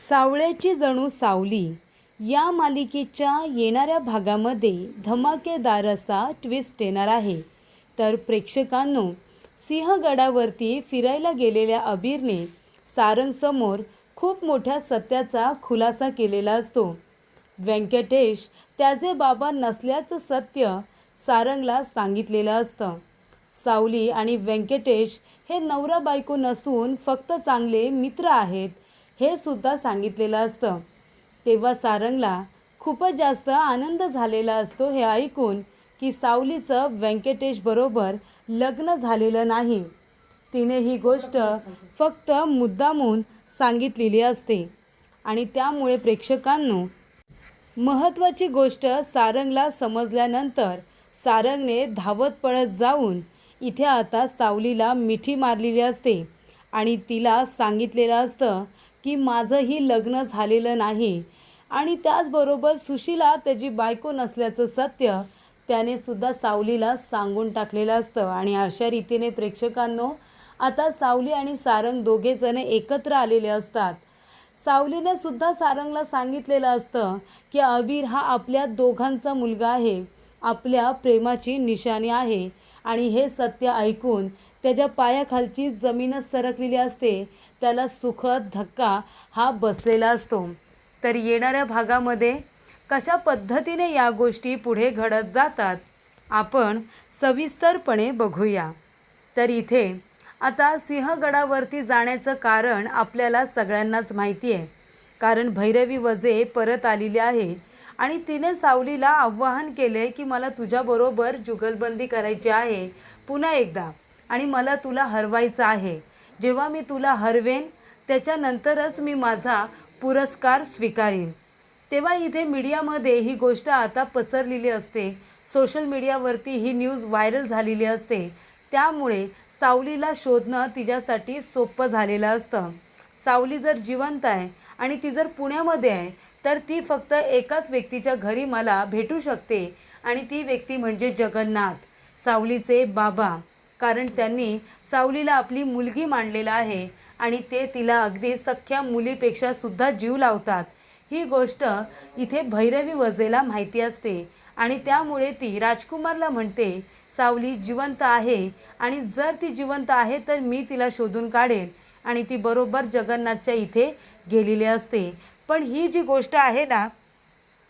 सावळ्याची जणू सावली या मालिकेच्या येणाऱ्या भागामध्ये धमाकेदार असा ट्विस्ट येणार आहे. तर प्रेक्षकांनो, सिंहगडावरती फिरायला गेलेल्या अबीरने सारंगसमोर खूप मोठ्या सत्याचा खुलासा केलेला असतो. व्यंकटेश त्याचे बाबा नसल्याचं सत्य सारंगला सांगितलेलं असतं. सावली आणि व्यंकटेश हे नवरा बायको नसून फक्त चांगले मित्र आहेत हे सुद्धा सांगितलेलं असतं. तेव्हा सारंगला खूपच जास्त आनंद झालेला असतो हे ऐकून की सावलीचं व्यंकटेश बरोबर लग्न झालेलं नाही. तिने ही गोष्ट फक्त मुद्दामून सांगितलेली असते आणि त्यामुळे प्रेक्षकांनो, महत्त्वाची गोष्ट सारंगला समजल्यानंतर सारंगने धावत पळत जाऊन इथे आता सावलीला मिठी मारलेली असते आणि तिला सांगितलेलं असतं की माझंही लग्न झालेलं नाही आणि त्याचबरोबर सुशीला त्याची बायको नसल्याचं सत्य त्याने सुद्धा सावलीला सांगून टाकलेलं असतं. आणि अशा रीतीने प्रेक्षकांनो, आता सावली आणि सारंग दोघेजण एकत्र आलेले असतात. सावलीने सुद्धा सारंगला सांगितलेलं असतं की अबीर हा आपल्या दोघांचा मुलगा आहे, आपल्या प्रेमाची निशाणी आहे आणि हे सत्य ऐकून त्याच्या पायाखालची जमीनच सरकलेली असते. त्याला सुखद धक्का हा बसलेला असतो. तर येणाऱ्या भागामध्ये कशा पद्धतीने या गोष्टी पुढे घडत जातात आपण सविस्तरपणे बघूया. तर इथे आता सिंहगडावरती जाण्याचं कारण आपल्याला सगळ्यांनाच माहिती आहे. कारण भैरवी वजे परत आलेली आहे आणि तिने सावलीला आव्हान केले की मला तुझ्याबरोबर जुगलबंदी करायची आहे पुन्हा एकदा आणि मला तुला हरवायचं आहे. जेव्हा मी तुला हरवेन त्याच्यानंतरच मी माझा पुरस्कार स्वीकारेन. तेव्हा इथे मीडियामध्ये ही गोष्ट आता पसरलेली असते. सोशल मीडियावरती ही न्यूज व्हायरल झालेली असते. त्यामुळे सावलीला शोधणं तिच्यासाठी सोपं झालेलं असतं. सावली जर जिवंत आहे आणि ती जर पुण्यामध्ये आहे तर ती फक्त एकाच व्यक्तीच्या घरी मला भेटू शकते आणि ती व्यक्ती म्हणजे जगन्नाथ, सावलीचे बाबा. कारण त्यांनी सावलीला आपली मुलगी मानलेलं आहे आणि ते तिला अगदी सख्ख्या मुलीपेक्षा सुद्धा जीव लावतात. ही गोष्ट इथे भैरवी वजेला माहिती असते आणि त्यामुळे ती राजकुमारला म्हणते सावली जिवंत आहे आणि जर ती जिवंत आहे तर मी तिला शोधून काढेन आणि ती बरोबर जगन्नाथच्या इथे गेलेली असते. पण ही जी गोष्ट आहे ना,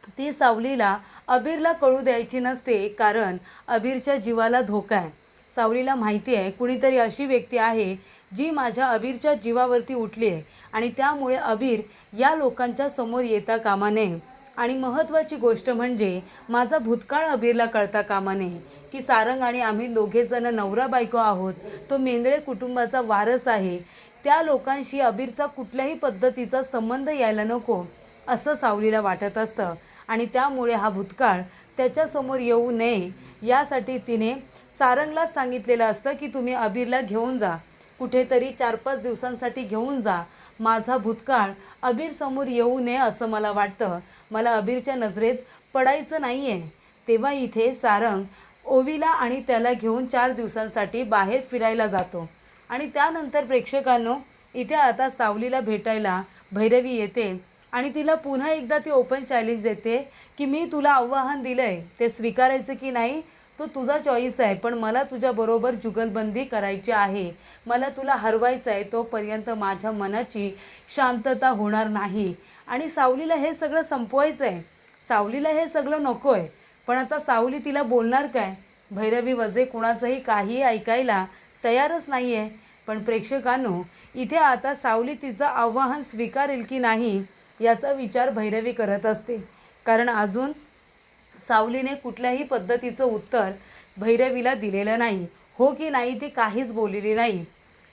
ती सावलीला अबीरला कळू द्यायची नसते. कारण अबीरच्या जीवाला धोका आहे. सावलीला माहिती आहे कुणीतरी अशी व्यक्ती आहे जी माझ्या अबीरच्या जीवावरती उठली आहे आणि त्यामुळे अबीर या लोकांच्या समोर येता कामा नये. आणि महत्त्वाची गोष्ट म्हणजे माझा भूतकाळ अबीरला कळता कामा नये की सारंग आणि आम्ही दोघेजण नवरा बायको आहोत. तो मेंदळे कुटुंबाचा वारस आहे. त्या लोकांशी अबीरचा कुठल्याही पद्धतीचा संबंध यायला नको असं सावलीला वाटत असतं आणि त्यामुळे हा भूतकाळ त्याच्यासमोर येऊ नये यासाठी तिने सारंगला सांगितलेलं असतं की तुम्ही अबीरला घेऊन जा, कुठेतरी 4-5 दिवसांसाठी घेऊन जा. माझा भूतकाळ अबीरसमोर येऊ नये असं मला वाटतं. मला अबीरच्या नजरेत पडायचं नाही आहे. तेव्हा इथे सारंग ओवीला आणि त्याला घेऊन 4 दिवसांसाठी बाहेर फिरायला जातो आणि त्यानंतर प्रेक्षकांनो, इथे आता सावलीला भेटायला भैरवी येते आणि तिला पुन्हा एकदा ती ओपन चॅलेंज देते की मी तुला आव्हान दिलं आहे, ते स्वीकारायचं की नाही तो तुझा चॉईस आहे, पण मला तुझ्याबरोबर जुगलबंदी करायची आहे. मला तुला हरवायचं आहे. तोपर्यंत माझ्या मनाची शांतता होणार नाही आणि सावलीला हे सगळं संपवायचं आहे. सावलीला हे सगळं नको आहे. पण आता सावली तिला बोलणार काय? भैरवी वजे कुणाचंही काहीही ऐकायला तयारच नाही आहे. पण प्रेक्षकांनो, इथे आता सावली तिचं आव्हान स्वीकारेल की नाही याचा विचार भैरवी करत असते. कारण अजून सावलीने कुठल्याही पद्धतीचं उत्तर भैरवीला दिलेलं नाही. हो की नाही ती काहीच बोललेली नाही.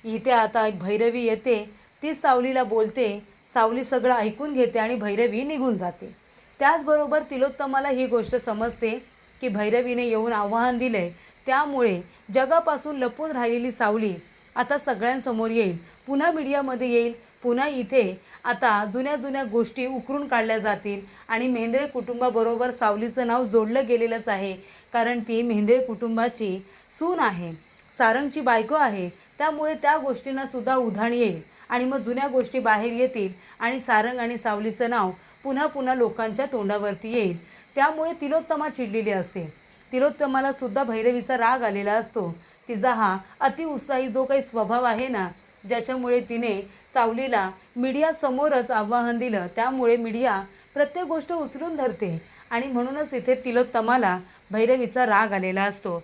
इथे आता भैरवी येते, ती सावलीला बोलते. सावली सगळं ऐकून घेते आणि भैरवी निघून जाते. त्याचबरोबर तिलोत्तमाला ही गोष्ट समजते की भैरवीने येऊन आव्हान दिले, त्यामुळे जगापासून लपून राहिलेली सावली आता सगळ्यांसमोर येईल, पुन्हा मीडियामध्ये येईल. पुन्हा इथे आता जुन्या जुन्या गोष्टी उकरून काढल्या जातील आणि मेंढरे कुटुंबाबरोबर सावलीचं नाव जोडलं गेलेलंच आहे. कारण ती मेंढरे कुटुंबाची सून आहे, सारंगची बायको आहे. त्यामुळे त्या गोष्टींना सुद्धा उधाण येईल आणि मग जुन्या गोष्टी बाहेर येतील आणि सारंग आणि सावलीचं नाव पुन्हा पुन्हा लोकांच्या तोंडावरती येईल. त्यामुळे तिलोत्तमा चिडलेली असते. तिलोत्तमाला सुद्धा भैरवीचा राग आलेला असतो. तिचा हा अतिउत्साही जो काही स्वभाव आहे ना, ज्याच्यामुळे तिने सावलीला मीडियासमोरच आव्हान दिलं, त्यामुळे मीडिया प्रत्येक गोष्ट उचलून धरते आणि म्हणूनच इथे तिलोत्तमाला भैरवीचा राग आलेला असतो.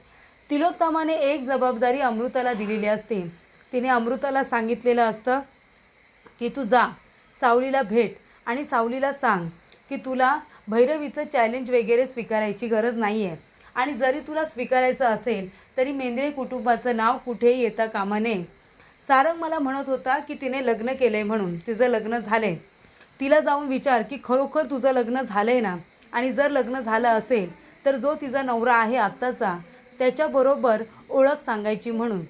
तिलोत्तमाने एक जबाबदारी अमृताला दिलेली असते. तिने अमृताला सांगितलेलं असतं की तू जा सावलीला भेट आणि सावलीला सांग की तुला भैरवीचं चॅलेंज वगैरे स्वीकारायची गरज नाही आहे आणि जरी तुला स्वीकारायचं असेल तरी मेंद्रे कुटुंबाचं नाव कुठेही येता कामा नये. सारंग मला म्हणत होता की तिने लग्न केलं आहे म्हणून, तिचं लग्न झालं आहे. तिला जाऊन विचार की खरोखर तुझं लग्न झालं आहे ना, आणि जर लग्न झालं असेल तर जो तिचा नवरा आहे आत्ताचा त्याच्याबरोबर ओळख सांगायची म्हणून.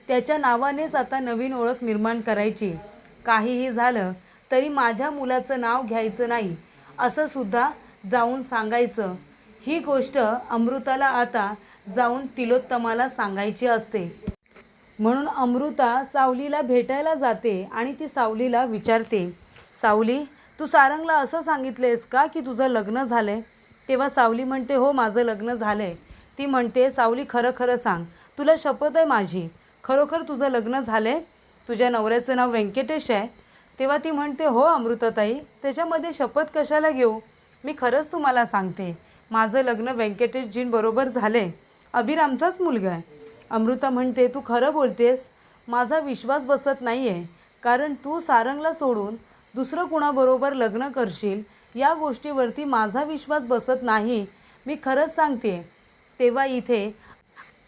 त्याच्या नावानेच आता नवीन ओळख निर्माण करायची. काहीही झालं तरी माझ्या मुलाचं नाव घ्यायचं नाही असं सुद्धा जाऊन सांगायचं. ही गोष्ट अमृताला आता जाऊन तिलोत्तमाला सांगायची असते. म्हणून अमृता सावलीला भेटायला जाते आणि ती सावलीला विचारते, सावली तू सारंगला असं सांगितलेस का की तुझं लग्न झालं आहे? तेव्हा सावली म्हणते, हो माझं लग्न झालं आहे. ती म्हणते, सावली खरं खरं सांग, तुला शपथ आहे माझी, खरोखर तुझं लग्न झालं आहे? तुझ्या नवऱ्याचं नाव व्यंकटेश आहे? तेव्हा ती म्हणते, हो अमृताताई, त्याच्यामध्ये शपथ कशाला घेऊ, मी खरंच तुम्हाला सांगते, माझं लग्न व्यंकटेशजींबरोबर झालं आहे. अबीर आमचाच मुलगा आहे. अमृता म्हणते, तू खरं बोलतेस? माझा विश्वास बसत नाही आहे, कारण तू सारंगला सोडून दुसरं कुणाबरोबर लग्न करशील या गोष्टीवरती माझा विश्वास बसत नाही, मी खरंच सांगते. तेव्हा इथे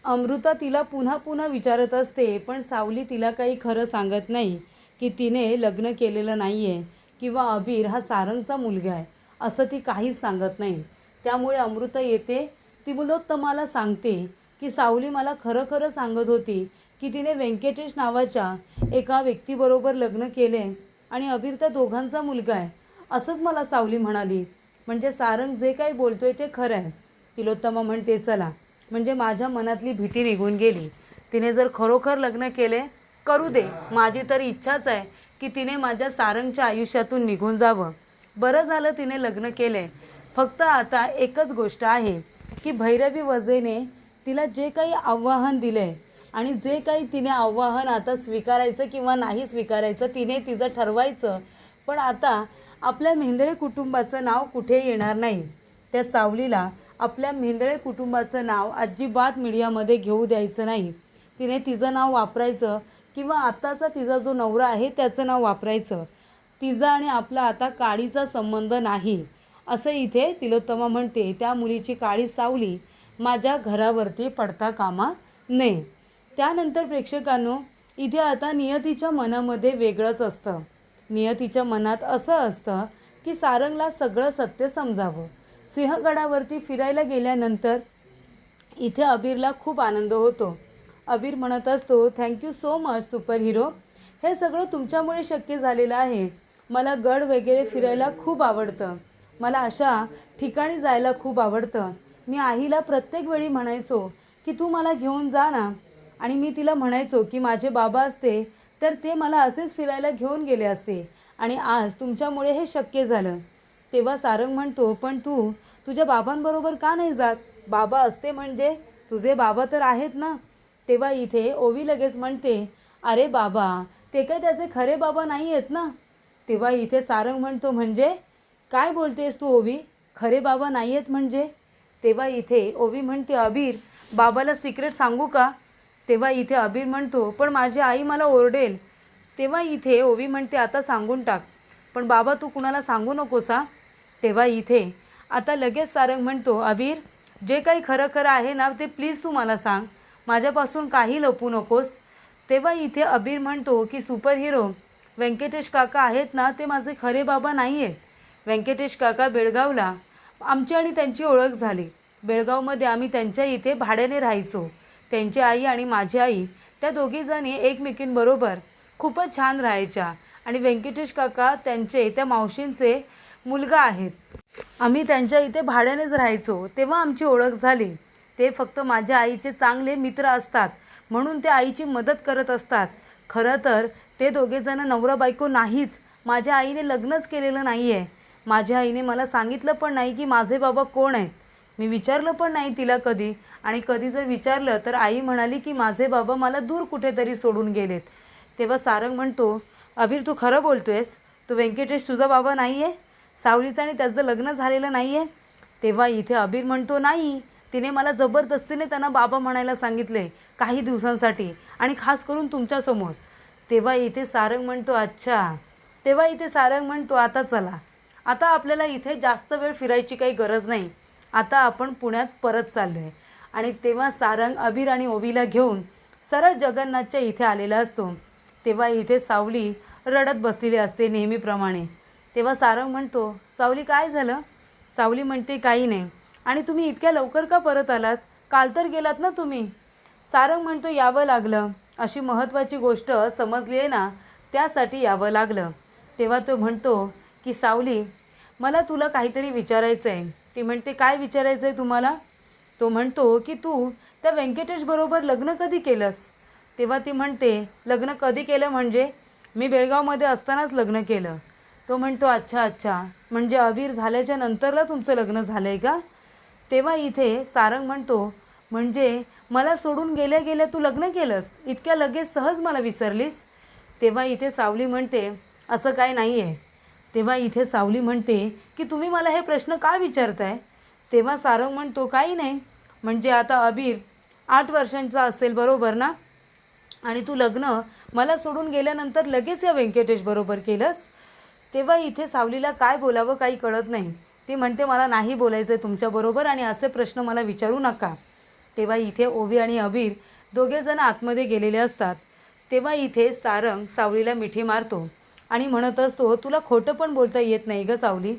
अमृता तिला पुन्हा पुन्हा विचारत असते, पण सावली तिला काही खरं सांगत नाही की तिने लग्न केलेलं नाही आहे किंवा अबीर हा सारंगचा मुलगा आहे असं ती काहीच सांगत नाही. त्यामुळे अमृता येते, तिलोत्तमाला सांगते की सावली मला खरं खरं सांगत होती की तिने व्यंकटेश नावाच्या एका व्यक्तीबरोबर लग्न केले आणि अबीर त्या दोघांचा मुलगा आहे असंच मला सावली म्हणाली. म्हणजे सारंग जे काही बोलतोय ते खरं आहे. तिलोत्तमा म्हणते, चला, म्हणजे माझ्या मनातली भीती निघून गेली. तिने जर खरोखर लग्न केले, करू दे, माझी तर इच्छाच आहे की तिने माझ्या सारंगच्या आयुष्यातून निघून जावं. बरं झालं तिने लग्न केले. फक्त आता एकच गोष्ट आहे की भैरवी वजेने तिला जे काही आव्हान दिले आणि जे काही तिने आव्हान आता स्वीकारायचं किंवा नाही स्वीकारायचं तिने तिचं ठरवायचं. पण आता आपल्या मेंदळे कुटुंबाचं नाव कुठे येणार नाही. त्या सावलीला आपल्या मेंदळे कुटुंबाचं नाव अजिबात मीडियामध्ये घेऊ द्यायचं नाही. तिने तिचं नाव वापरायचं किंवा आत्ताचा तिचा जो नवरा आहे त्याचं नाव वापरायचं. तिचा आणि आपला आता काळीचा संबंध नाही असं इथे तिलोत्तमा म्हणते. त्या मुलीची काळी सावली माझ्या घरावरती पडता कामा नये. त्यानंतर प्रेक्षकांनो, इथे आता नियतीच्या मनामध्ये वेगळंच असतं. नियतीच्या मनात असं असतं की सारंगला सगळं सत्य समजावं. सिंहगडावरती फिरायला गेल्यानंतर इथे अबीरला खूप आनंद होतो. अबीर म्हणत असतो, thank you so much super hero, हे सगळं तुमच्यामुळे शक्य झालेलं आहे. मला गड वगैरे फिरायला खूप आवडतं, मला अशा ठिकाणी जायला खूप आवडतं. मी आईला प्रत्येक वेळी म्हणायचो की तू मला घेऊन जा ना, आणि मी तिला म्हणायचो की माझे बाबा असते तर ते मला असेच फिरायला घेऊन गेले असते आणि आज तुमच्यामुळे हे शक्य झालं. तेव्हा सारंग म्हणतो, पण तू तुझ्या बाबांबरोबर का नाही जात? बाबा असते म्हणजे तुझे बाबा तर आहेत ना. तेव्हा इथे ओवी लगेच म्हणते, अरे बाबा ते काय त्याचे खरे बाबा नाही आहेत ना. तेव्हा इथे सारंग म्हणतो, म्हणजे काय बोलतेस तू ओवी, खरे बाबा नाही आहेत म्हणजे? तेव्हा इथे ओवी म्हणते, अबीर बाबाला सिक्रेट सांगू का? तेव्हा इथे अबीर म्हणतो, पण माझी आई मला ओरडेल. तेव्हा इथे ओवी म्हणते, आता सांगून टाक, पण बाबा तू कुणाला सांगू नकोस हा. तेव्हा इथे आता लगेच सारंग म्हणतो, अबीर जे काही खरं खरं आहे ना ते प्लीज तू मला सांग, माझ्यापासून काही लपू नकोस. तेव्हा इथे अबीर म्हणतो की सुपर हिरो, व्यंकटेश काका आहेत ना ते माझे खरे बाबा नाही आहेत. व्यंकटेश काका बेळगावला आमची आणि त्यांची ओळख झाली. बेळगावमध्ये आम्ही त्यांच्या इथे भाड्याने राहायचो. त्यांची आई आणि माझी आई त्या दोघीजणी एकमेकींबरोबर खूपच छान राहायच्या आणि व्यंकटेश काका त्यांचे त्या मावशींचे मुलगा आहेत. आम्ही त्यांच्या इथे भाड्यानेच राहायचो. तेव्हा आमची ओळख झाली. ते फक्त माझ्या आईचे चांगले मित्र असतात म्हणून ते आईची मदत करत असतात. खरं तर ते दोघेजण नवरा बायको नाहीच. माझ्या आईने लग्नच केलेलं नाही आहे. माझ्या आईने मला सांगितलं पण नाही की माझे बाबा कोण आहेत. मी विचारलं पण नाही तिला कधी, आणि कधी जर विचारलं तर आई म्हणाली की माझे बाबा मला दूर कुठेतरी सोडून गेलेत. तेव्हा सारंग म्हणतो, अबीर तू खरं बोलतोयस? तो व्यंकटेश तुझा बाबा नाही आहे? सावलीचं आणि त्याचं लग्न झालेलं नाही आहे? तेव्हा इथे अबीर म्हणतो, नाही, तिने मला जबरदस्तीने त्यांना बाबा म्हणायला सांगितले काही दिवसांसाठी, आणि खास करून तुमच्यासमोर. तेव्हा इथे सारंग म्हणतो, अच्छा. तेव्हा इथे सारंग म्हणतो, आता चला, आता आपल्याला इथे जास्त वेळ फिरायची काही गरज नाही. आता आपण पुण्यात परत चाललो आहे. आणि तेव्हा सारंग अबीर आणि ओवीला घेऊन सरळ जगन्नाथच्या इथे आलेला असतो. तेव्हा इथे सावली रडत बसलेली असते नेहमीप्रमाणे. तेव्हा सारंग म्हणतो, सावली काय झालं? सावली म्हणते, काही नाही. आणि तुम्ही इतक्या लवकर का परत आलात? काल तर गेलात ना तुम्ही? सारंग म्हणतो, यावं लागलं. अशी महत्त्वाची गोष्ट समजली आहे ना, त्यासाठी यावं लागलं. तेव्हा तो म्हणतो की सावली, मला तुला काहीतरी विचारायचं आहे. ती म्हणते, काय विचारायचं आहे तुम्हाला? तो म्हणतो की तू त्या व्यंकटेशबरोबर लग्न कधी केलंस? तेव्हा ती म्हणते, लग्न कधी केलं म्हणजे? मी बेळगावमध्ये असतानाच लग्न केलं. तो म्हणतो, अच्छा अच्छा, म्हणजे अबीर झाल्याच्या नंतरला तुमचं लग्न झालं आहे का? तेव्हा इथे सारंग म्हणतो, म्हणजे मला सोडून गेल्या गेल्या तू लग्न केलंस? इतक्या लगेच सहज मला विसरलीस? तेव्हा इथे सावली म्हणते, असं काय नाही आहे. तेव्हा इथे सावली म्हणते की तुम्ही मला हे प्रश्न का विचारताय? तेव्हा सारंग म्हणतो, काही नाही. म्हणजे आता अबीर 8 वर्षांचा असेल, बरोबर ना? आणि तू लग्न मला सोडून गेल्यानंतर लगेच या व्यंकटेशबरोबर केलंस? तेव्हा इथे सावलीला काय बोलावं काही कळत नाही. ती म्हणते, मला नाही बोलायचं आहे तुमच्याबरोबर, आणि असे प्रश्न मला विचारू नका. तेव्हा इथे ओवी आणि अबीर दोघेजण आतमध्ये गेलेले असतात. तेव्हा इथे सारंग सावलीला मिठी मारतो आणि म्हणत असतो, तुला खोटं पण बोलता येत नाही गं सावली.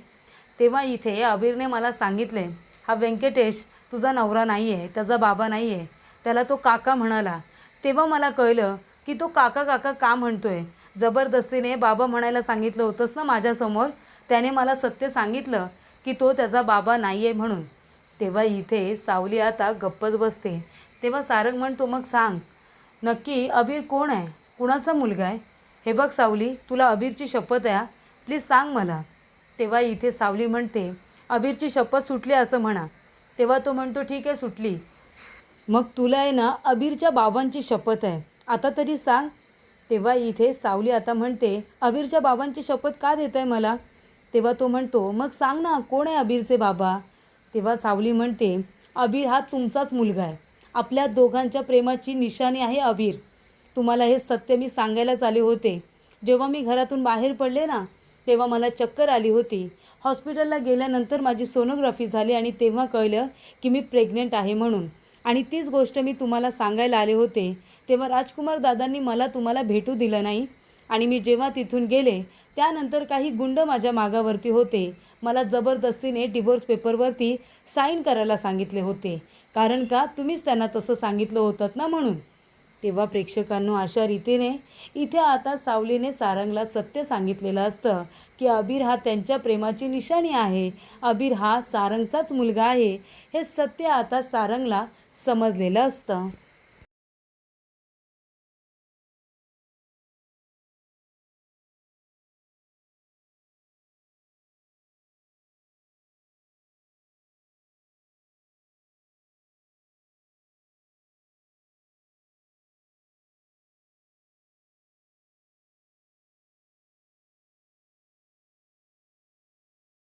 तेव्हा इथे अबीरने मला सांगितले, हा व्यंकटेश तुझा नवरा नाही आहे, त्याचा बाबा नाही आहे. त्याला तो काका म्हणाला. तेव्हा मला कळलं की तो काका काका का म्हणतोय. जबरदस्तीने बाबा म्हणायला सांगितलं होतंस ना माझ्यासमोर. त्याने मला सत्य सांगितलं की तो त्याचा बाबा नाही आहे म्हणून. तेव्हा इथे सावली आता गप्पच बसते. तेव्हा सारंग म्हणतो, मग सांग नक्की अबीर कोण आहे? कुणाचा मुलगा आहे? हे बघ सावली, तुला अबीरची शपथ आहे, प्लीज सांग मला. तेव्हा इथे सावली म्हणते, अबीरची शपथ सुटली असं म्हणा. तेव्हा तो म्हणतो, ठीक आहे, सुटली. मग तुला आहे ना अबीरच्या बाबांची शपथ आहे, आता तरी सांग. तेव्हा इथे सावली आता म्हणते, अबीरच्या बाबांची शपथ का देत आहे मला? तेव्हा तो म्हणतो, मग सांग ना, कोण आहे अबीरचे बाबा? तेव्हा सावली म्हणते, अबीर हा तुमचाच मुलगा आहे. आपल्या दोघांच्या प्रेमाची निशाणी आहे अबीर. तुम्हाला हे सत्य मी सांगायलाच आले होते. जेव्हा मी घरातून बाहेर पडले ना, तेव्हा मला चक्कर आली होती. हॉस्पिटलला गेल्यानंतर माझी सोनोग्राफी झाली आणि तेव्हा कळलं की मी प्रेग्नेंट आहे म्हणून. आणि तीच गोष्ट मी तुम्हाला सांगायला आले होते. तेव्हा राजकुमार दादांनी मला तुम्हाला भेटू दिलं नाही. आणि मी जेव्हा तिथून गेले त्यानंतर काही गुंड माझ्या मागावरती होते. मला जबरदस्तीने डिवोर्स पेपरवरती साईन करायला सांगितले होते. कारण का, तुम्हीच त्यांना तसं सांगितलं होतं ना म्हणून. तेव्हा प्रेक्षकांनो, अशा रीतीने इथे आता सावलीने सारंगला सत्य सांगितलेलं असतं की अबीर हा त्यांच्या प्रेमाची निशाणी आहे. अबीर हा सारंगचाच मुलगा आहे. हे सत्य आता सारंगला समजलेलं असतं.